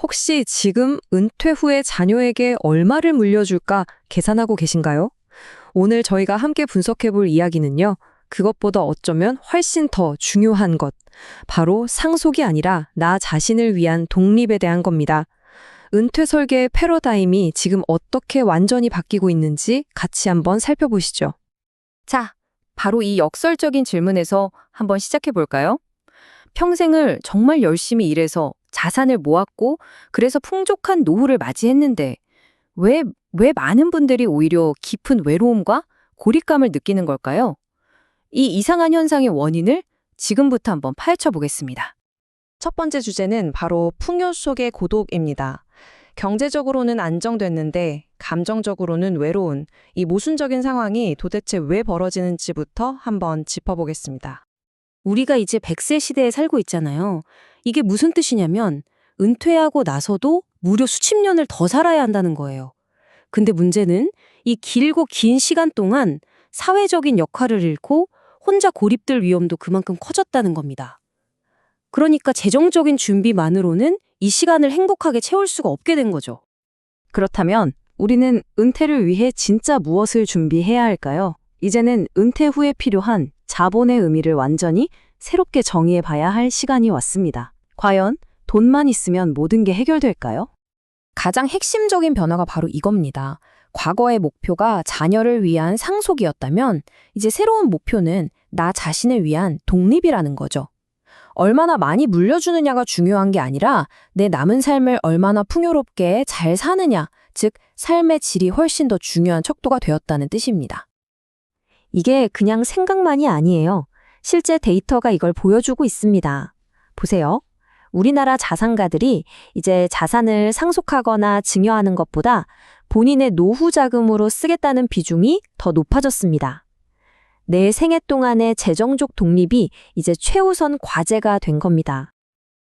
혹시 지금 은퇴 후에 자녀에게 얼마를 물려줄까 계산하고 계신가요? 오늘 저희가 함께 분석해 볼 이야기는요. 그것보다 어쩌면 훨씬 더 중요한 것. 바로 상속이 아니라 나 자신을 위한 독립에 대한 겁니다. 은퇴 설계의 패러다임이 지금 어떻게 완전히 바뀌고 있는지 같이 한번 살펴보시죠. 자, 바로 이 역설적인 질문에서 한번 시작해 볼까요? 평생을 정말 열심히 일해서 자산을 모았고 그래서 풍족한 노후를 맞이했는데 왜 많은 분들이 오히려 깊은 외로움과 고립감을 느끼는 걸까요? 이 이상한 현상의 원인을 지금부터 한번 파헤쳐 보겠습니다. 첫 번째 주제는 바로 풍요 속의 고독입니다. 경제적으로는 안정됐는데 감정적으로는 외로운 이 모순적인 상황이 도대체 왜 벌어지는지부터 한번 짚어보겠습니다. 우리가 이제 100세 시대에 살고 있잖아요. 이게 무슨 뜻이냐면 은퇴하고 나서도 무려 수십 년을 더 살아야 한다는 거예요. 근데 문제는 이 길고 긴 시간 동안 사회적인 역할을 잃고 혼자 고립될 위험도 그만큼 커졌다는 겁니다. 그러니까 재정적인 준비만으로는 이 시간을 행복하게 채울 수가 없게 된 거죠. 그렇다면 우리는 은퇴를 위해 진짜 무엇을 준비해야 할까요? 이제는 은퇴 후에 필요한 자본의 의미를 완전히 새롭게 정의해 봐야 할 시간이 왔습니다. 과연 돈만 있으면 모든 게 해결될까요? 가장 핵심적인 변화가 바로 이겁니다. 과거의 목표가 자녀를 위한 상속이었다면 이제 새로운 목표는 나 자신을 위한 독립이라는 거죠. 얼마나 많이 물려주느냐가 중요한 게 아니라 내 남은 삶을 얼마나 풍요롭게 잘 사느냐, 즉 삶의 질이 훨씬 더 중요한 척도가 되었다는 뜻입니다. 이게 그냥 생각만이 아니에요. 실제 데이터가 이걸 보여주고 있습니다. 보세요. 우리나라 자산가들이 이제 자산을 상속하거나 증여하는 것보다 본인의 노후 자금으로 쓰겠다는 비중이 더 높아졌습니다. 내 생애 동안의 재정적 독립이 이제 최우선 과제가 된 겁니다.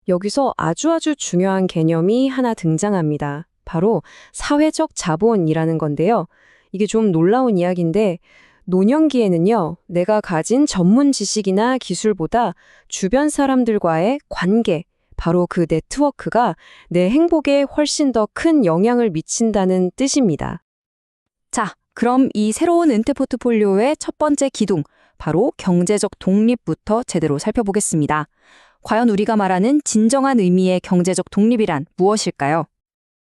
여기서 아주 중요한 개념이 하나 등장합니다. 바로 사회적 자본이라는 건데요. 이게 좀 놀라운 이야기인데 노년기에는요, 내가 가진 전문 지식이나 기술보다 주변 사람들과의 관계, 바로 그 네트워크가 내 행복에 훨씬 더 큰 영향을 미친다는 뜻입니다. 자, 그럼 이 새로운 은퇴 포트폴리오의 첫 번째 기둥, 바로 경제적 독립부터 제대로 살펴보겠습니다. 과연 우리가 말하는 진정한 의미의 경제적 독립이란 무엇일까요?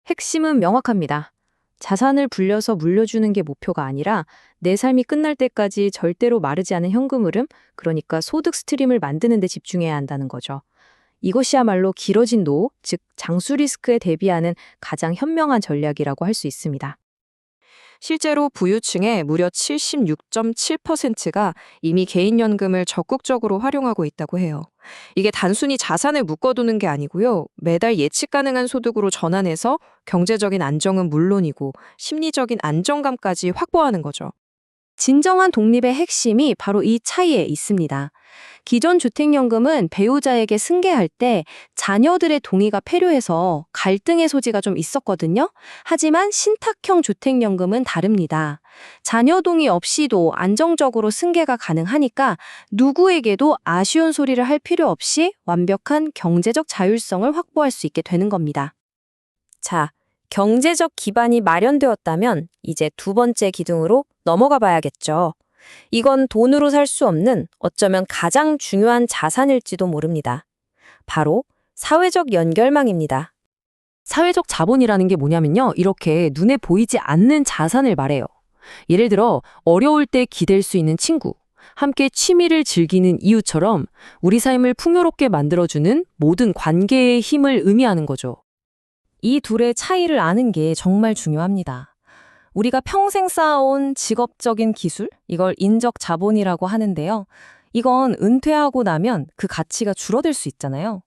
핵심은 명확합니다. 자산을 불려서 물려주는 게 목표가 아니라 내 삶이 끝날 때까지 절대로 마르지 않은 현금 흐름, 그러니까 소득 스트림을 만드는 데 집중해야 한다는 거죠. 이것이야말로 길어진 노후, 즉 장수 리스크에 대비하는 가장 현명한 전략이라고 할 수 있습니다. 실제로 부유층의 무려 76.7%가 이미 개인연금을 적극적으로 활용하고 있다고 해요. 이게 단순히 자산을 묶어두는 게 아니고요. 매달 예측 가능한 소득으로 전환해서 경제적인 안정은 물론이고 심리적인 안정감까지 확보하는 거죠. 진정한 독립의 핵심이 바로 이 차이에 있습니다. 기존 주택연금은 배우자에게 승계할 때 자녀들의 동의가 필요해서 갈등의 소지가 좀 있었거든요. 하지만 신탁형 주택연금은 다릅니다. 자녀 동의 없이도 안정적으로 승계가 가능하니까 누구에게도 아쉬운 소리를 할 필요 없이 완벽한 경제적 자율성을 확보할 수 있게 되는 겁니다. 자, 경제적 기반이 마련되었다면 이제 두 번째 기둥으로 넘어가 봐야겠죠. 이건 돈으로 살 수 없는 어쩌면 가장 중요한 자산일지도 모릅니다. 바로 사회적 연결망입니다. 사회적 자본이라는 게 뭐냐면요. 이렇게 눈에 보이지 않는 자산을 말해요. 예를 들어 어려울 때 기댈 수 있는 친구, 함께 취미를 즐기는 이웃처럼 우리 삶을 풍요롭게 만들어주는 모든 관계의 힘을 의미하는 거죠. 이 둘의 차이를 아는 게 정말 중요합니다. 우리가 평생 쌓아온 직업적인 기술, 이걸 인적 자본이라고 하는데요. 이건 은퇴하고 나면 그 가치가 줄어들 수 있잖아요.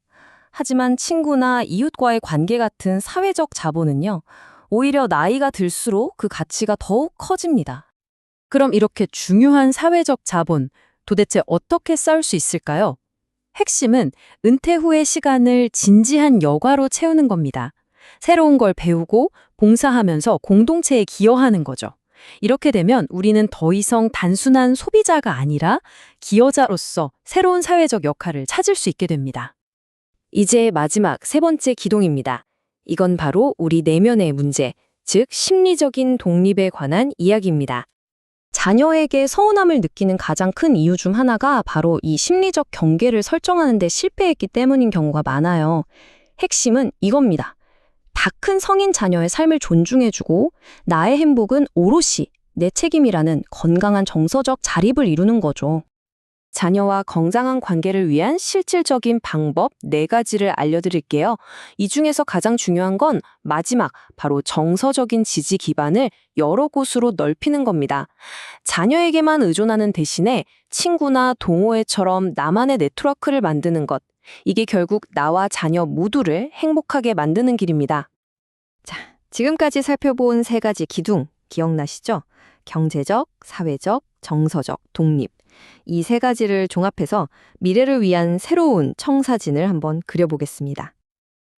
하지만 친구나 이웃과의 관계 같은 사회적 자본은요, 오히려 나이가 들수록 그 가치가 더욱 커집니다. 그럼 이렇게 중요한 사회적 자본, 도대체 어떻게 쌓을 수 있을까요? 핵심은 은퇴 후의 시간을 진지한 여가로 채우는 겁니다. 새로운 걸 배우고 봉사하면서 공동체에 기여하는 거죠. 이렇게 되면 우리는 더 이상 단순한 소비자가 아니라 기여자로서 새로운 사회적 역할을 찾을 수 있게 됩니다. 이제 마지막 세 번째 기둥입니다. 이건 바로 우리 내면의 문제, 즉 심리적인 독립에 관한 이야기입니다. 자녀에게 서운함을 느끼는 가장 큰 이유 중 하나가 바로 이 심리적 경계를 설정하는 데 실패했기 때문인 경우가 많아요. 핵심은 이겁니다. 다 큰 성인 자녀의 삶을 존중해주고 나의 행복은 오롯이 내 책임이라는 건강한 정서적 자립을 이루는 거죠. 자녀와 건강한 관계를 위한 실질적인 방법 4가지를 알려드릴게요. 이 중에서 가장 중요한 건 마지막, 바로 정서적인 지지 기반을 여러 곳으로 넓히는 겁니다. 자녀에게만 의존하는 대신에 친구나 동호회처럼 나만의 네트워크를 만드는 것. 이게 결국 나와 자녀 모두를 행복하게 만드는 길입니다. 자, 지금까지 살펴본 3가지 기둥 기억나시죠? 경제적, 사회적, 정서적, 독립. 이 3가지를 종합해서 미래를 위한 새로운 청사진을 한번 그려보겠습니다.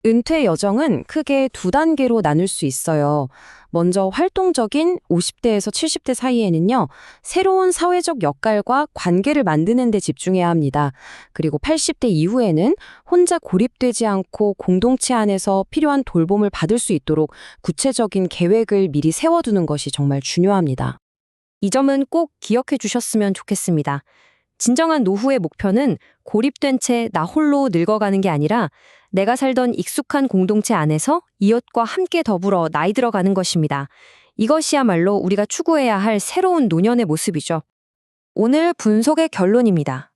은퇴 여정은 크게 2단계로 나눌 수 있어요. 먼저 활동적인 50대에서 70대 사이에는요, 새로운 사회적 역할과 관계를 만드는 데 집중해야 합니다. 그리고 80대 이후에는 혼자 고립되지 않고 공동체 안에서 필요한 돌봄을 받을 수 있도록 구체적인 계획을 미리 세워두는 것이 정말 중요합니다. 이 점은 꼭 기억해 주셨으면 좋겠습니다. 진정한 노후의 목표는 고립된 채 나 홀로 늙어가는 게 아니라 내가 살던 익숙한 공동체 안에서 이웃과 함께 더불어 나이 들어가는 것입니다. 이것이야말로 우리가 추구해야 할 새로운 노년의 모습이죠. 오늘 분석의 결론입니다.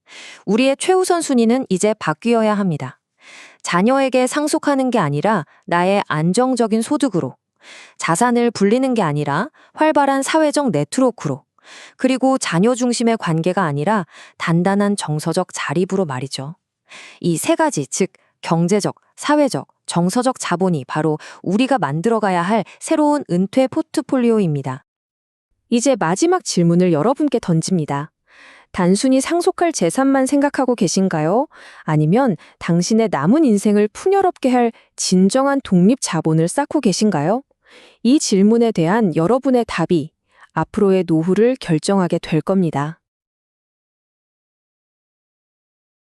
우리의 최우선 순위는 이제 바뀌어야 합니다. 자녀에게 상속하는 게 아니라 나의 안정적인 소득으로, 자산을 불리는 게 아니라 활발한 사회적 네트워크로, 그리고 자녀 중심의 관계가 아니라 단단한 정서적 자립으로 말이죠. 이 3가지, 즉 경제적, 사회적, 정서적 자본이 바로 우리가 만들어가야 할 새로운 은퇴 포트폴리오입니다. 이제 마지막 질문을 여러분께 던집니다. 단순히 상속할 재산만 생각하고 계신가요? 아니면 당신의 남은 인생을 풍요롭게 할 진정한 독립 자본을 쌓고 계신가요? 이 질문에 대한 여러분의 답이 앞으로의 노후를 결정하게 될 겁니다.